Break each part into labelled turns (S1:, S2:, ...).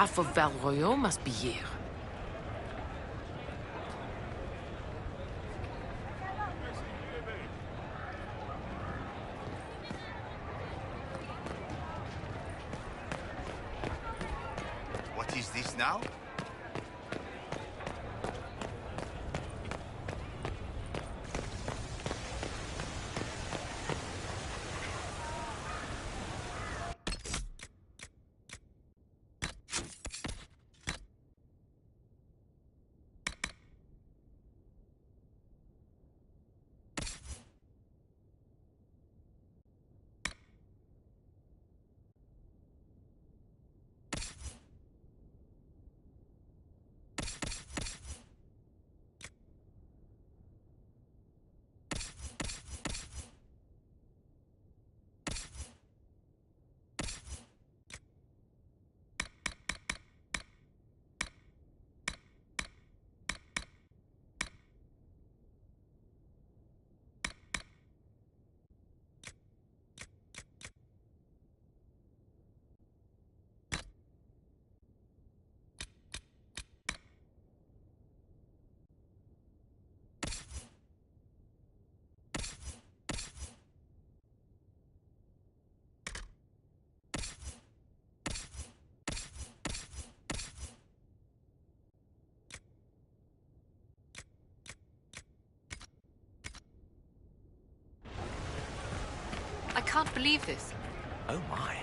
S1: Half of Val Royaux must be here.
S2: What is this now?
S1: I can't believe this.
S3: Oh my.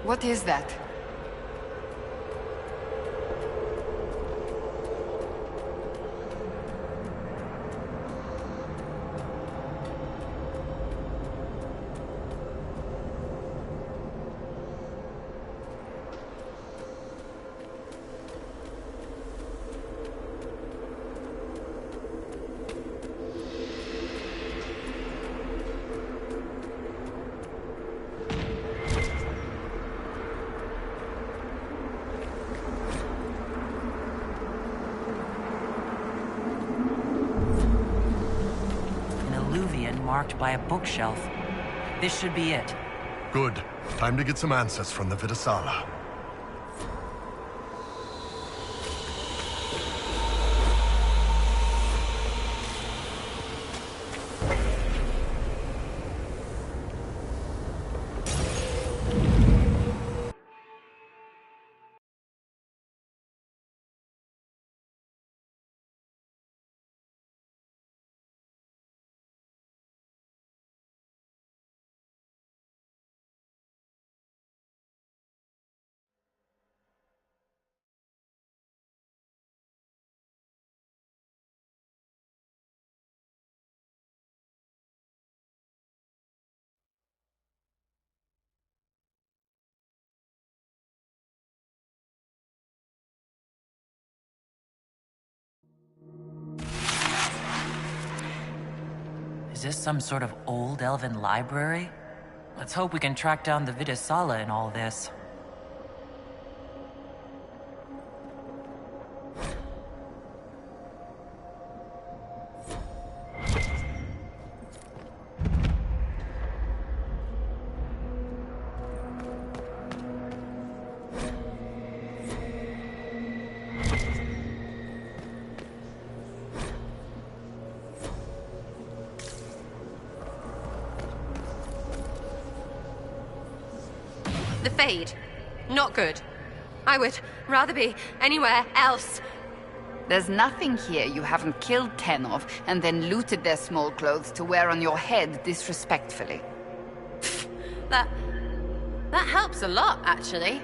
S1: What is that?
S3: Marked by a bookshelf. This should be it.
S4: Good. Time to get some answers from the Vidasala.
S3: Is this some sort of old elven library? Let's hope we can track down the Vidisala in all this.
S5: The Fade. Not good. I would rather be anywhere else.
S6: There's nothing here you haven't killed 10 of, and then looted their small clothes to wear on your head disrespectfully.
S5: That helps a lot, actually.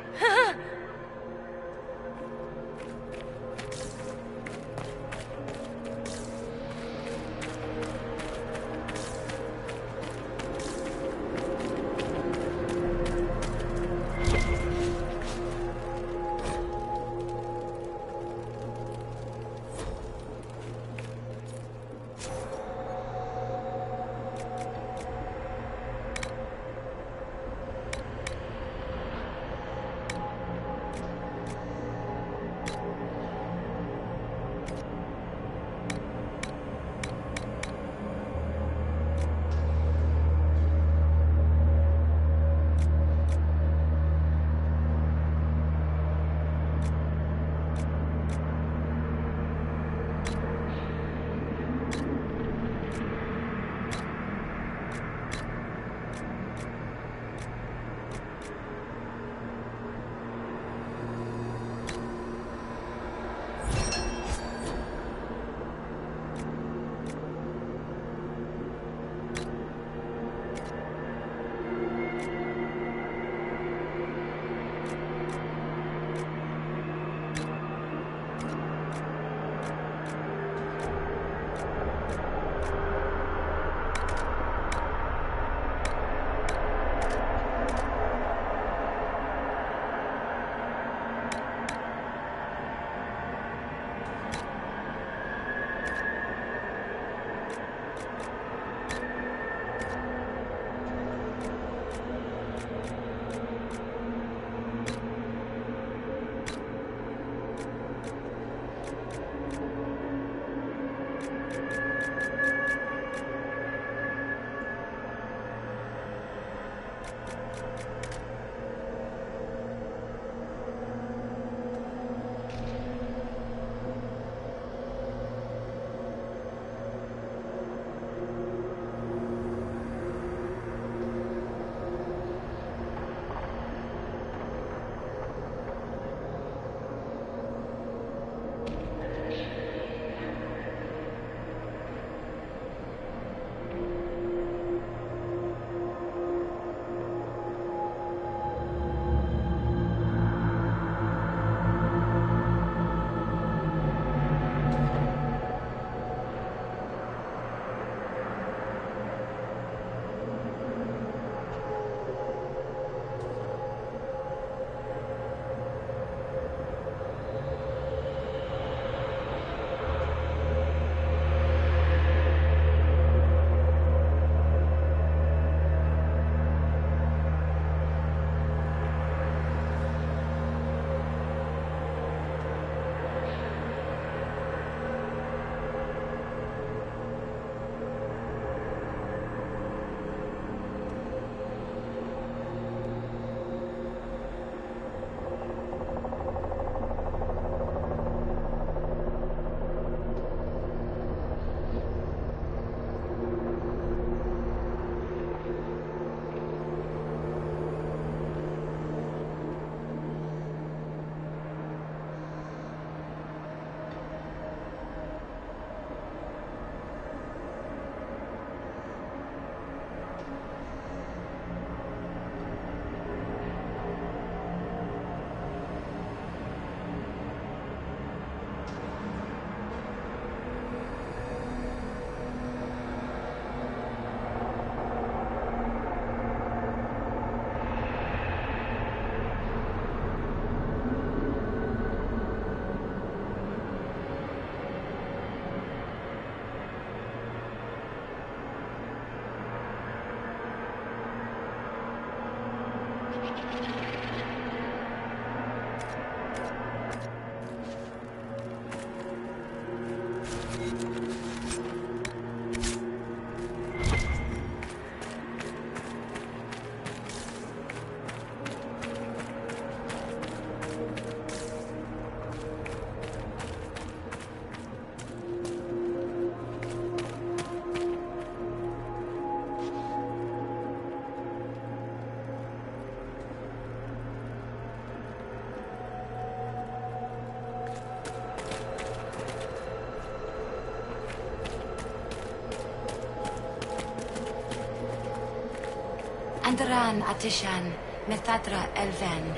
S7: Andaran Atishan, Methadra Elven.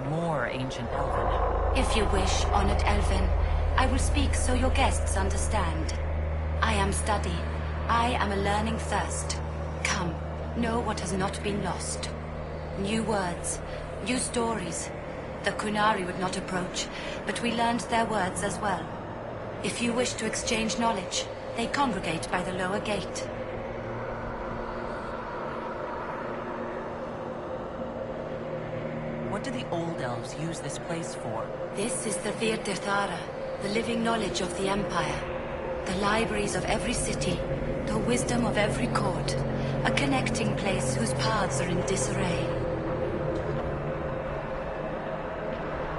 S3: More ancient Elven.
S7: If you wish, honored Elven, I will speak so your guests understand. I am study. I am a learning thirst. Come, know what has not been lost. New words, new stories. The Kunari would not approach, but we learned their words as well. If you wish to exchange knowledge, they congregate by the lower gate.
S3: What do the old elves use this place for?
S7: This is the Virtirthara, the living knowledge of the Empire. The libraries of every city, the wisdom of every court. A connecting place whose paths are in disarray.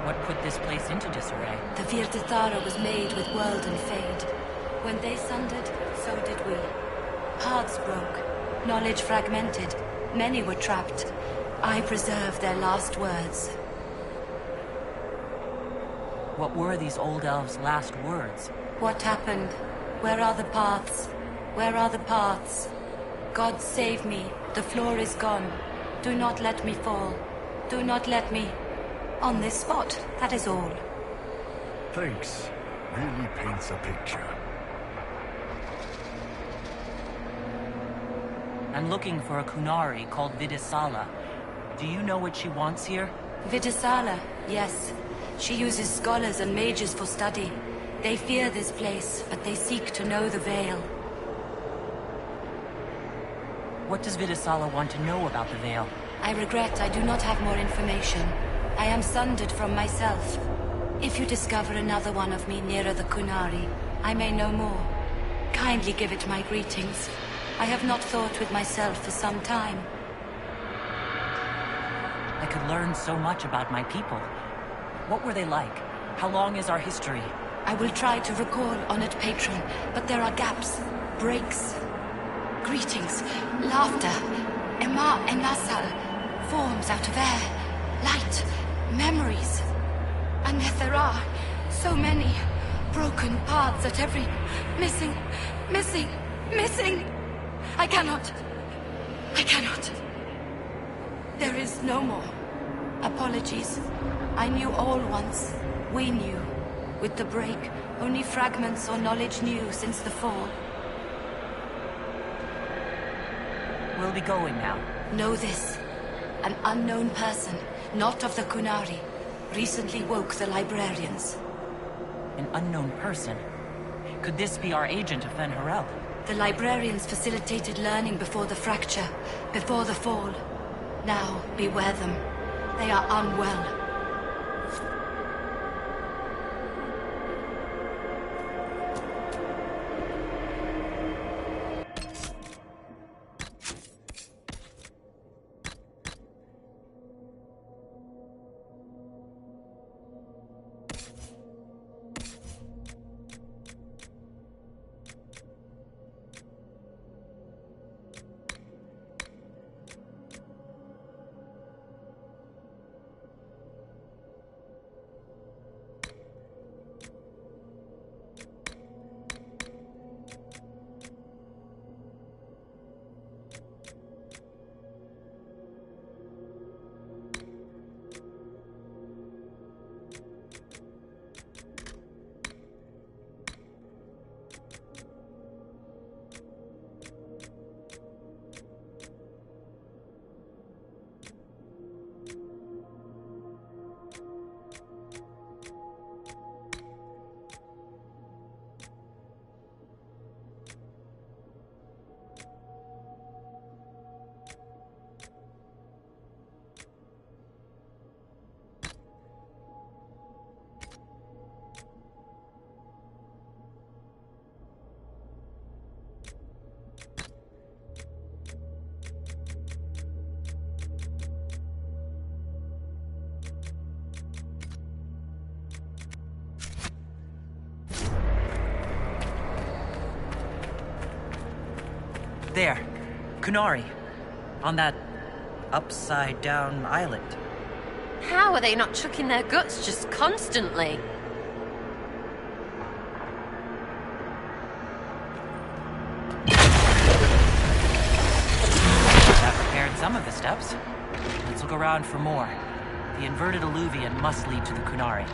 S3: What put this place into disarray?
S7: The Virtirthara was made with world and fade. When they sundered, so did we. Paths broke, knowledge fragmented, many were trapped. I preserved their last words.
S3: What were these old elves' last words?
S7: What happened? Where are the paths? Where are the paths? God save me, the floor is gone. Do not let me fall. Do not let me... On this spot, that is all.
S4: Thanks. Really paints a picture.
S3: I'm looking for a Kunari called Vidisala. Do you know what she wants here?
S7: Vidisala, yes. She uses scholars and mages for study. They fear this place, but they seek to know the Veil.
S3: What does Vidisala want to know about the Veil?
S7: I regret I do not have more information. I am sundered from myself. If you discover another one of me nearer the Kunari, I may know more. Kindly give it my greetings. I have not thought with myself for some time.
S3: I could learn so much about my people. What were they like? How long is our history?
S7: I will try to recall, honored patron, but there are gaps, breaks. Greetings, laughter, Ema Enasal, forms out of air, light, memories. And yet there are so many broken paths at every... Missing. I cannot. There is no more. Apologies. I knew all once. We knew. With the break, only fragments or knowledge new since the fall.
S3: We'll be going now.
S7: Know this. An unknown person, not of the Kunari, recently woke the librarians.
S3: An unknown person? Could this be our agent of Fen Harel?
S7: The librarians facilitated learning before the fracture, before the fall. Now, beware them. They are unwell.
S3: There. Kunari. On that upside-down island.
S5: How are they not chucking their guts just constantly?
S3: That prepared some of the steps. Let's look around for more. The inverted alluvion must lead to the Kunari.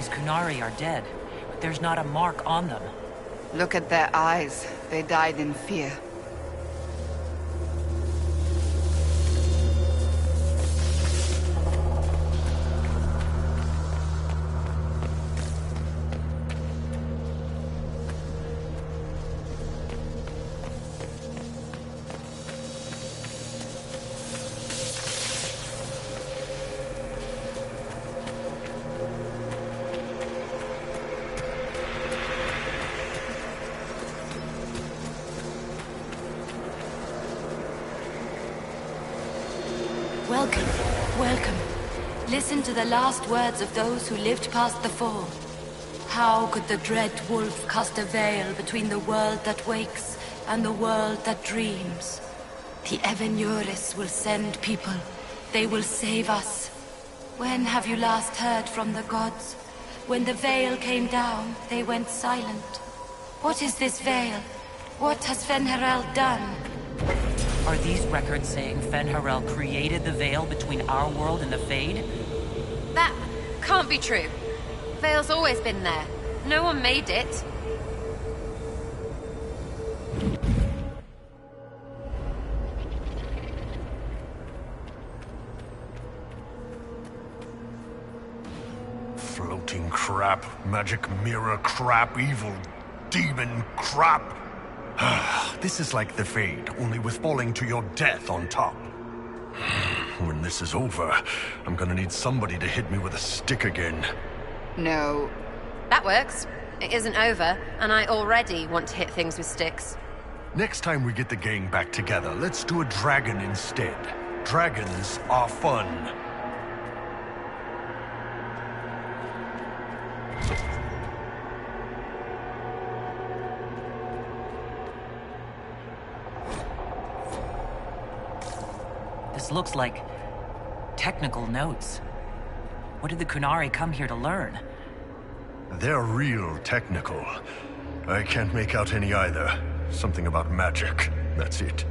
S3: Kunari are dead, but there's not a mark on them.
S6: Look at their eyes. They died in fear.
S7: Welcome, welcome. Listen to the last words of those who lived past the fall. How could the dread wolf cast a veil between the world that wakes and the world that dreams? The Evenuris will send people. They will save us. When have you last heard from the gods? When the veil came down, they went silent. What is this veil? What has Fen'Harel done?
S3: Are these records saying Fen'Harel created the veil between our world and the Fade?
S5: That can't be true. Veil's always been there. No one made it.
S4: Floating crap, magic mirror crap, evil demon crap. This is like the Fade, only with falling to your death on top. When this is over, I'm gonna need somebody to hit me with a stick again.
S6: No.
S5: That works. It isn't over, and I already want to hit things with sticks.
S4: Next time we get the gang back together, let's do a dragon instead. Dragons are fun.
S3: This looks like technical notes. What did the Kunari come here to learn?
S4: They're real technical. I can't make out any either. Something about magic. That's it.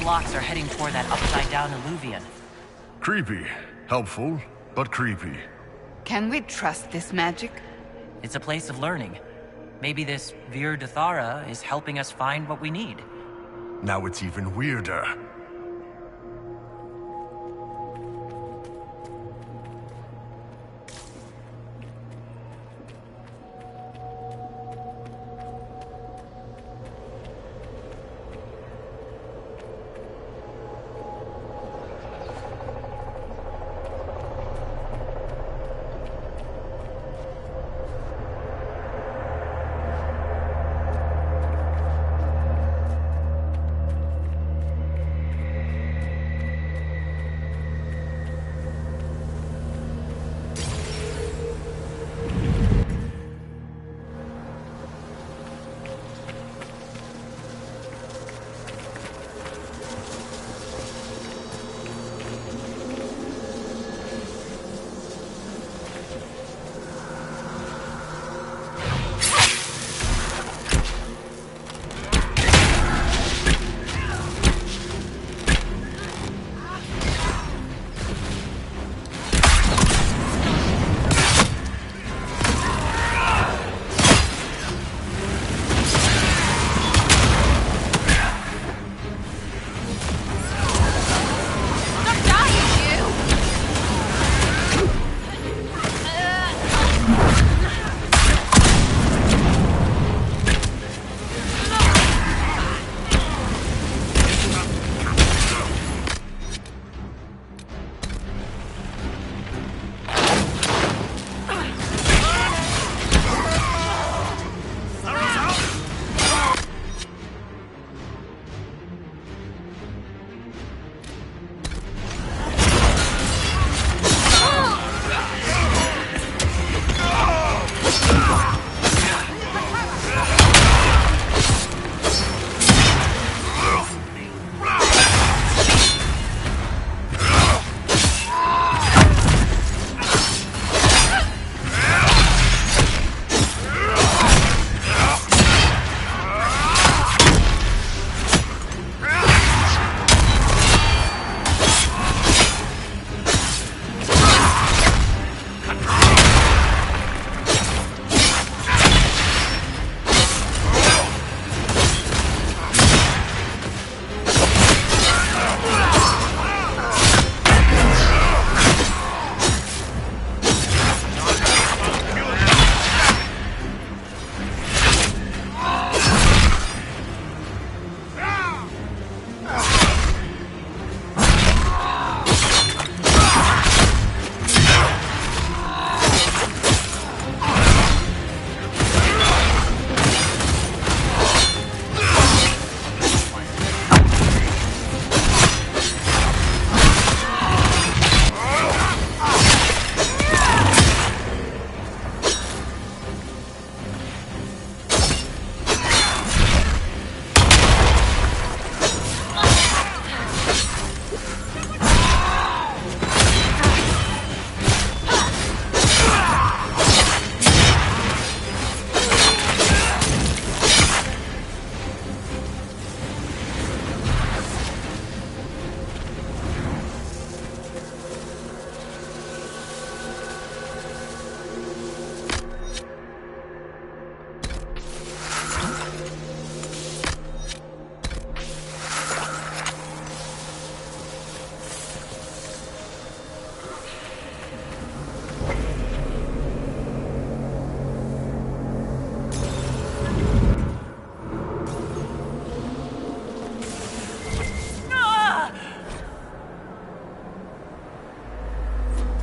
S3: blocks are heading toward that upside-down illuvian.
S4: Creepy. Helpful, but creepy.
S6: Can we trust this magic?
S3: It's a place of learning. Maybe this Vir Dathara is helping us find what we need.
S4: Now it's even weirder.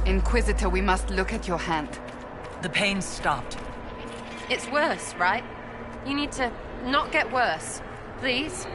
S6: Inquisitor, we must look at your hand.
S3: The pain stopped.
S5: It's worse, right? You need to not get worse. Please?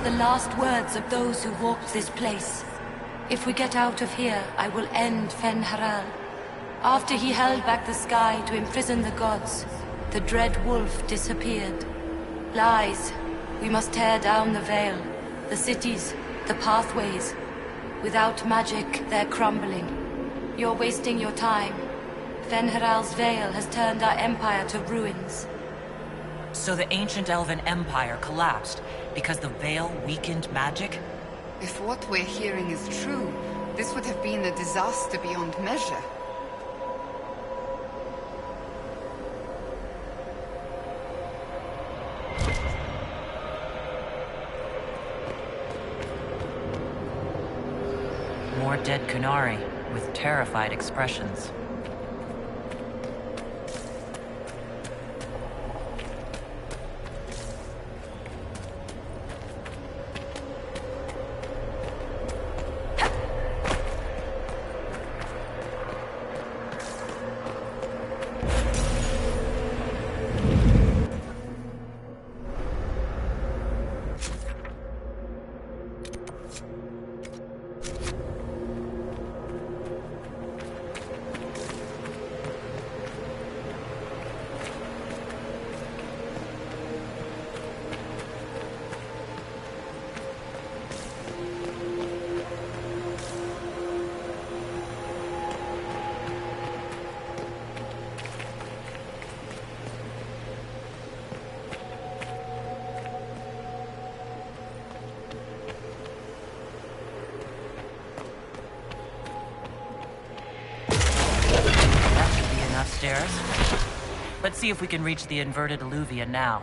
S7: are the last words of those who walked this place. If we get out of here, I will end Fen-Haral. After he held back the sky to imprison the gods, the dread wolf disappeared. Lies. We must tear down the veil, the cities, the pathways. Without magic, they're crumbling. You're wasting your time. Fen-Haral's veil has turned our empire to ruins.
S3: So the ancient elven empire collapsed because the veil weakened magic?
S6: If what we're hearing is true, this would have been a disaster beyond measure.
S3: More dead Kunari, with terrified expressions. Stairs. Let's see if we can reach the inverted alluvia now.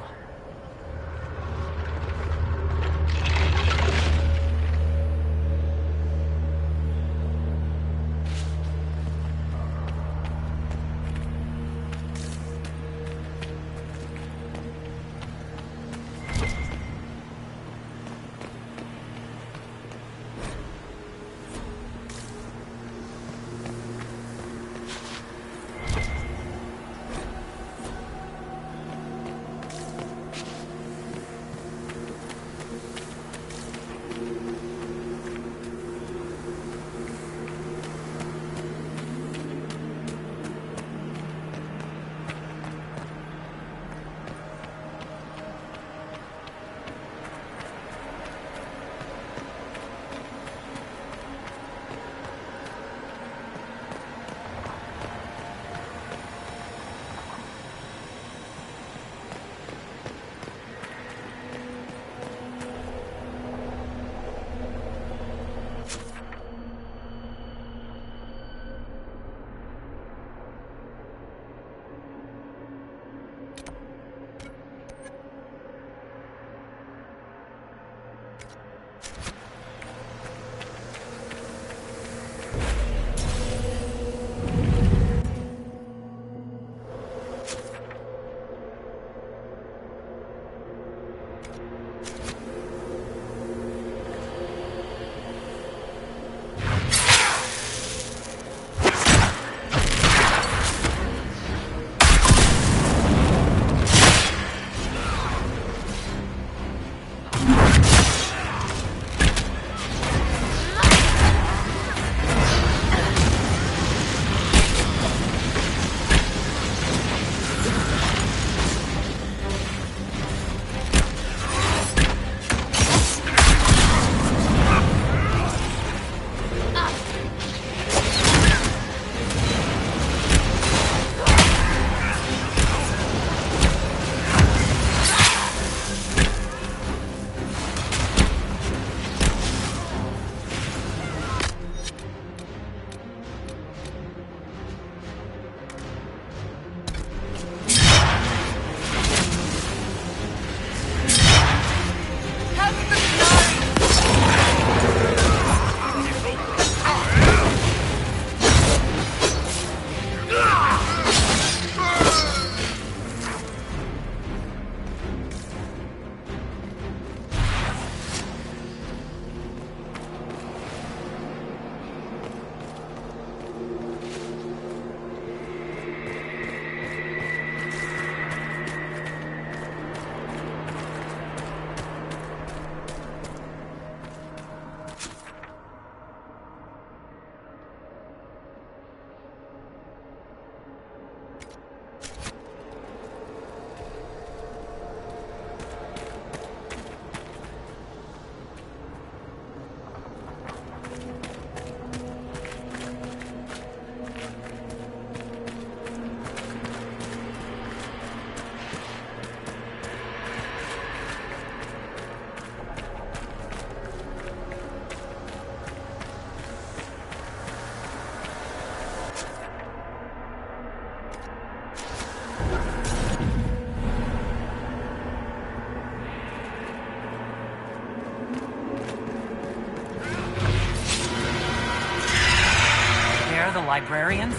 S3: librarians?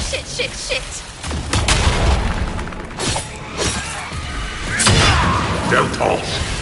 S5: Shit, shit, shit!
S4: Deltos!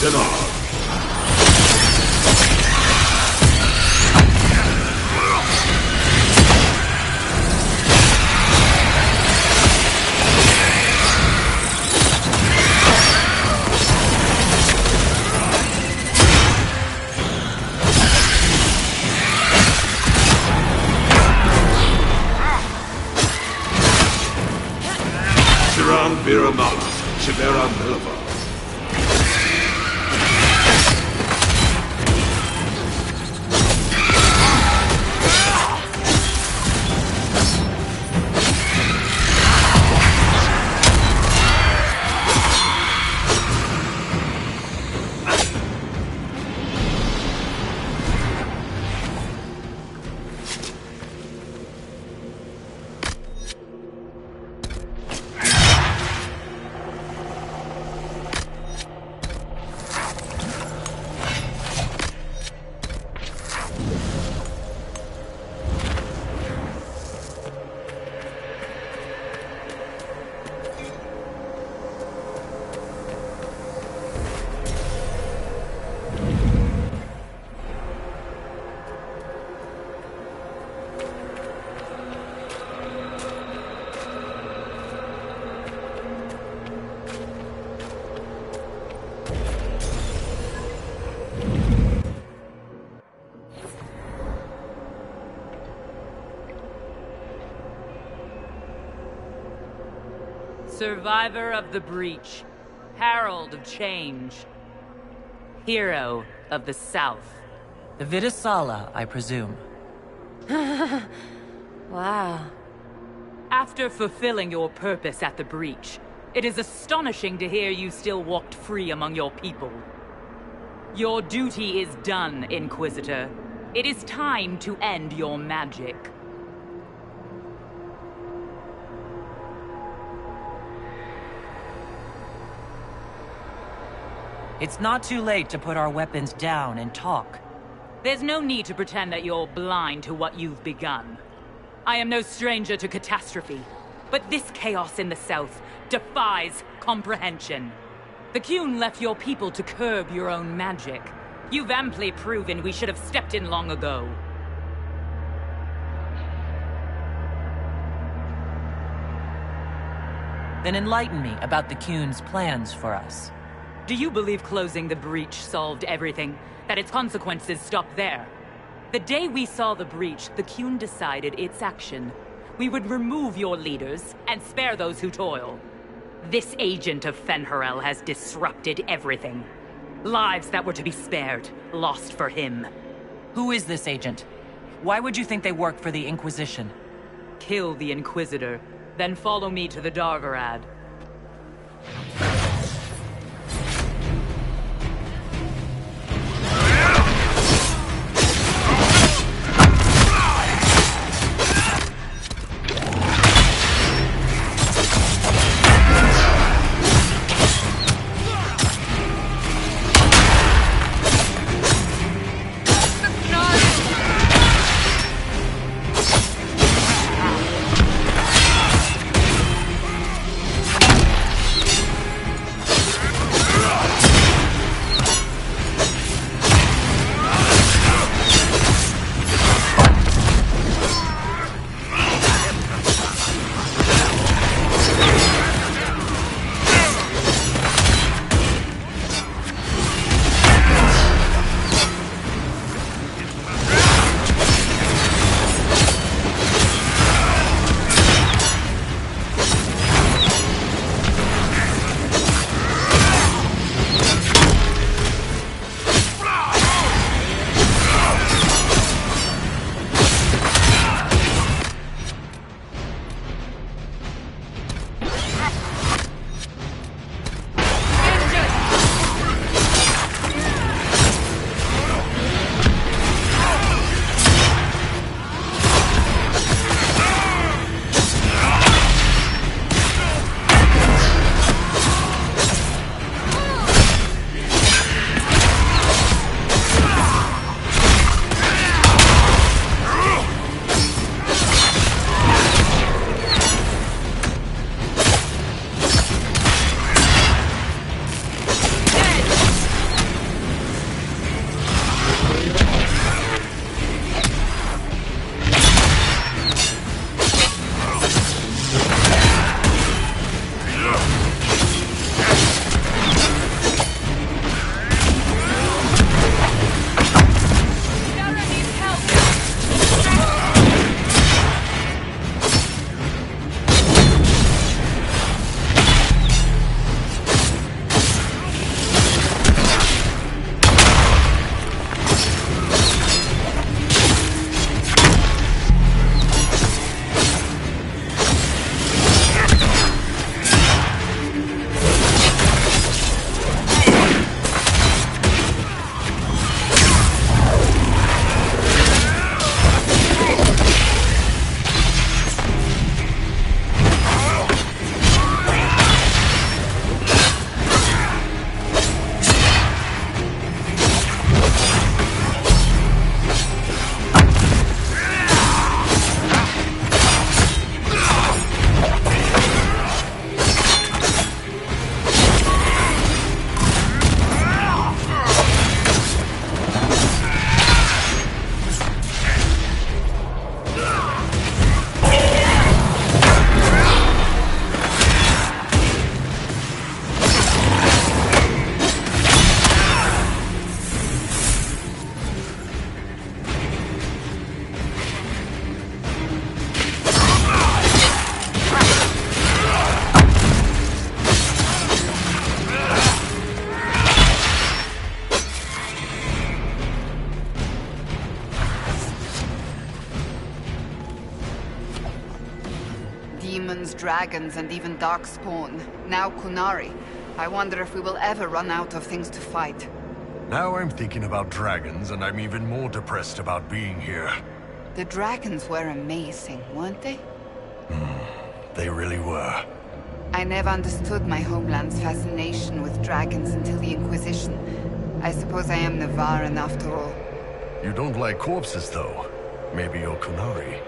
S4: Telah. Siran Biramal, Shibera Milva.
S3: Survivor of the breach, herald of change, hero of the South. The Vidasala, I presume.
S5: Wow.
S3: After fulfilling your purpose at the breach, it is astonishing to hear you still walked free among your people. Your duty is done, Inquisitor. It is time to end your magic. It's not too late to put our weapons down and talk. There's no need to pretend that you're blind to what you've begun. I am no stranger to catastrophe, but this chaos in the South defies comprehension. The Qun left your people to curb your own magic. You've amply proven we should have stepped in long ago. Then enlighten me about the Qun's plans for us. Do you believe closing the breach solved everything? That its consequences stopped there? The day we saw the breach, the Qun decided its action. We would remove your leaders and spare those who toil. This agent of Fen'Harel has disrupted everything. Lives that were to be spared, lost for him. Who is this agent? Why would you think they work for the Inquisition? Kill the Inquisitor, then follow me to the Dargarad.
S6: humans, dragons, and even darkspawn. Now Kunari. I wonder if we will ever run out of things to fight.
S4: Now I'm thinking about dragons, and I'm even more depressed about being here.
S6: The dragons were amazing, weren't they?
S4: They really were.
S6: I never understood my homeland's fascination with dragons until the Inquisition. I suppose I am Navaran after all.
S4: You don't like corpses, though. Maybe you're Kunari.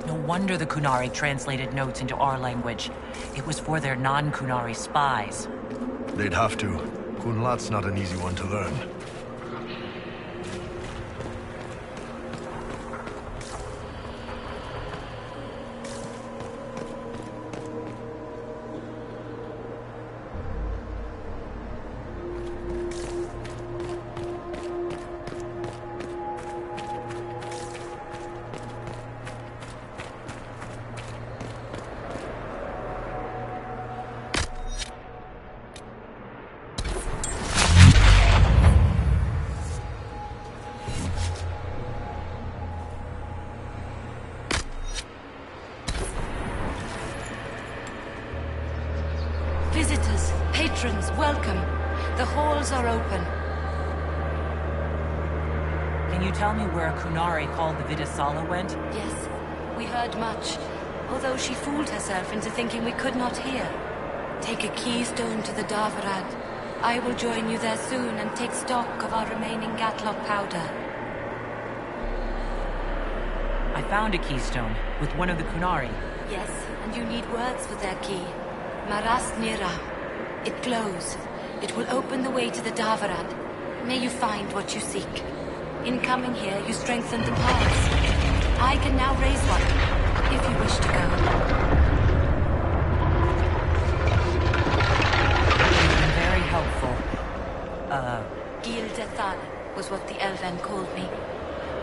S3: No wonder the Kunari translated notes into our language. It was for their non-Kunari spies.
S4: They'd have to. Kunlat's not an easy one to learn.
S7: Visitors, patrons, welcome. The halls are open.
S3: Can you tell me where a Kunari called the Vidasala went?
S7: Yes, we heard much, although she fooled herself into thinking we could not hear. Take a keystone to the Davarad. I will join you there soon and take stock of our remaining Gatlock powder.
S3: I found a keystone with one of the Kunari.
S7: Yes, and you need words for their key. Maras Nira. It glows. It will open the way to the Davarad. May you find what you seek. In coming here, you strengthened the paths. I can now raise one, if you wish to go.
S3: You've been very helpful.
S7: Gildethal was what the Elven called me.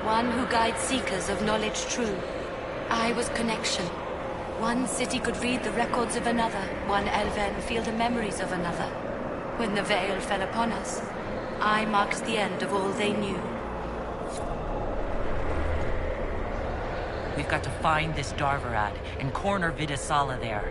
S7: One who guides seekers of knowledge true. I was connection. One city could read the records of another, one Elven feel the memories of another. When the veil fell upon us, I marked the end of all they knew.
S3: We've got to find this Darvarad and corner Vidasala there.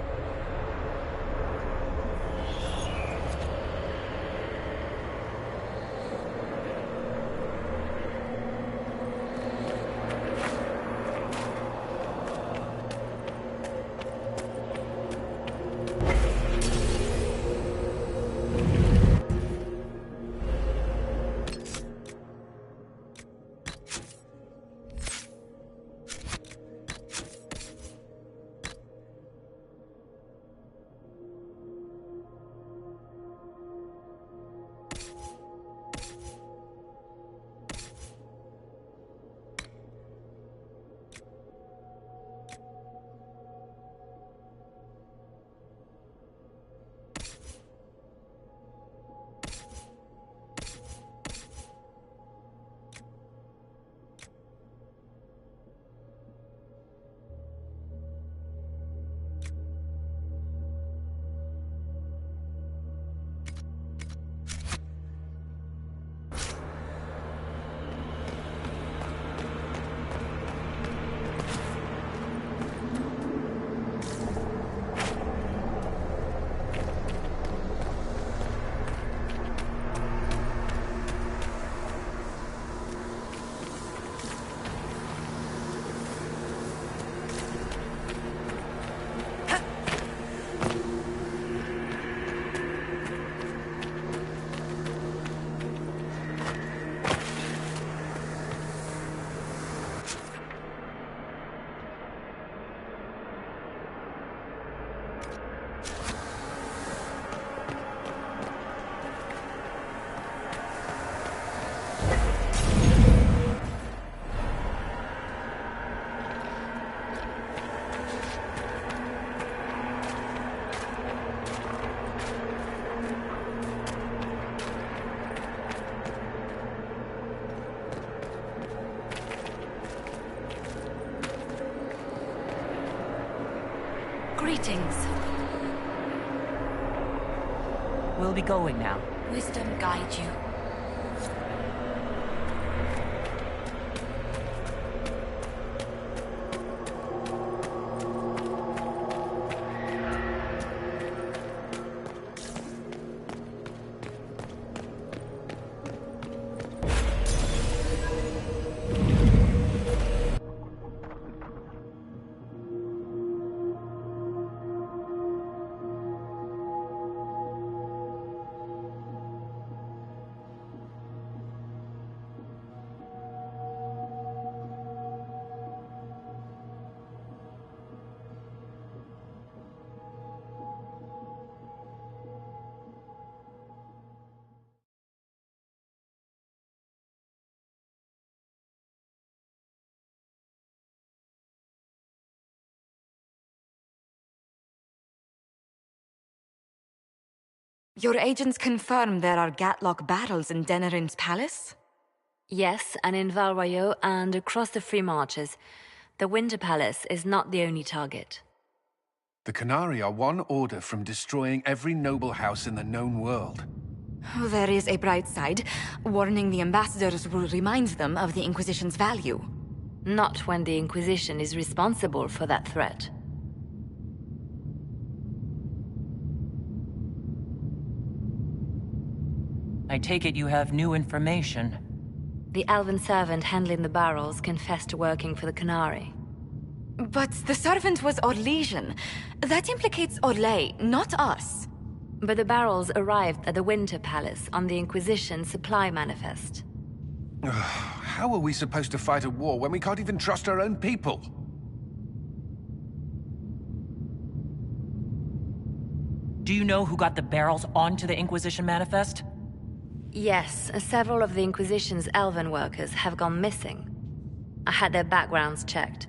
S7: Greetings.
S3: We'll be going now.
S7: Wisdom guide you.
S8: Your agents confirm there are Gatlock barrels in Denerim's palace?
S9: Yes, and in Val Royeaux and across the Free Marches. The Winter Palace is not the only target.
S10: The Qunari are one order from destroying every noble house in the known world.
S8: There is a bright side. Warning the ambassadors will remind them of the Inquisition's value.
S9: Not when the Inquisition is responsible for that threat.
S3: I take it you have new information.
S9: The elven servant handling the barrels confessed to working for the Qunari.
S8: But the servant was Orlesian. That implicates Orlais, not us.
S9: But the barrels arrived at the Winter Palace on the Inquisition supply manifest.
S10: How are we supposed to fight a war when we can't even trust our own people?
S3: Do you know who got the barrels onto the Inquisition manifest?
S9: Yes, several of the Inquisition's elven workers have gone missing. I had their backgrounds checked.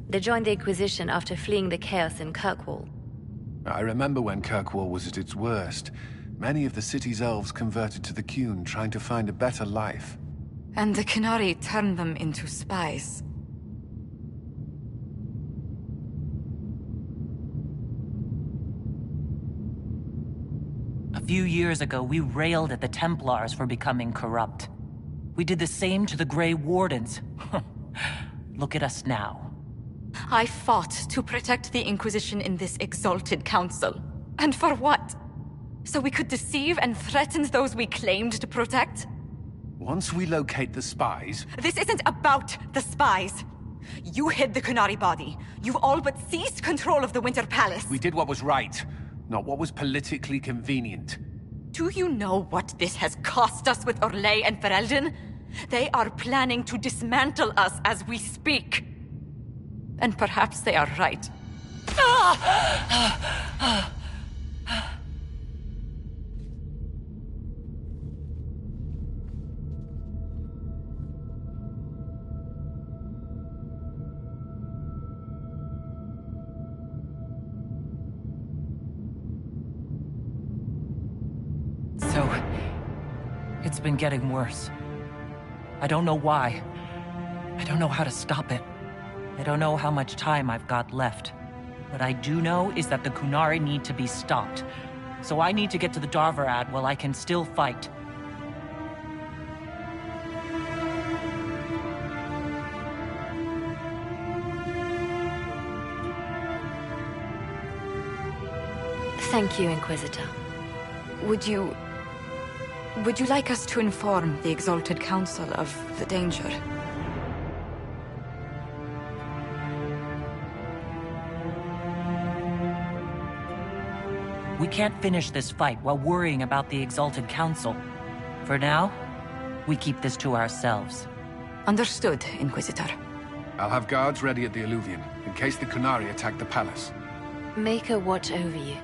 S9: They joined the Inquisition after fleeing the chaos in Kirkwall.
S10: I remember when Kirkwall was at its worst. Many of the city's elves converted to the Qun, trying to find a better life.
S8: And the Qunari turned them into spies.
S3: A few years ago, we railed at the Templars for becoming corrupt. We did the same to the Grey Wardens. Look at us now.
S8: I fought to protect the Inquisition in this exalted council. And for what? So we could deceive and threaten those we claimed to protect?
S10: Once we locate the spies...
S8: This isn't about the spies. You hid the Qunari body. You've all but seized control of the Winter Palace.
S10: We did what was right, not what was politically convenient.
S8: Do you know what this has cost us with Orlais and Ferelden? They are planning to dismantle us as we speak. And perhaps they are right.
S3: So, it's been getting worse. I don't know why. I don't know how to stop it. I don't know how much time I've got left. What I do know is that the Qunari need to be stopped. So I need to get to the Darvarad while I can still fight.
S9: Thank you, Inquisitor.
S8: Would you like us to inform the Exalted Council of the danger?
S3: We can't finish this fight while worrying about the Exalted Council. For now, we keep this to ourselves.
S8: Understood, Inquisitor.
S10: I'll have guards ready at the Alluvion, in case the Qunari attack the palace.
S9: Make a watch over you.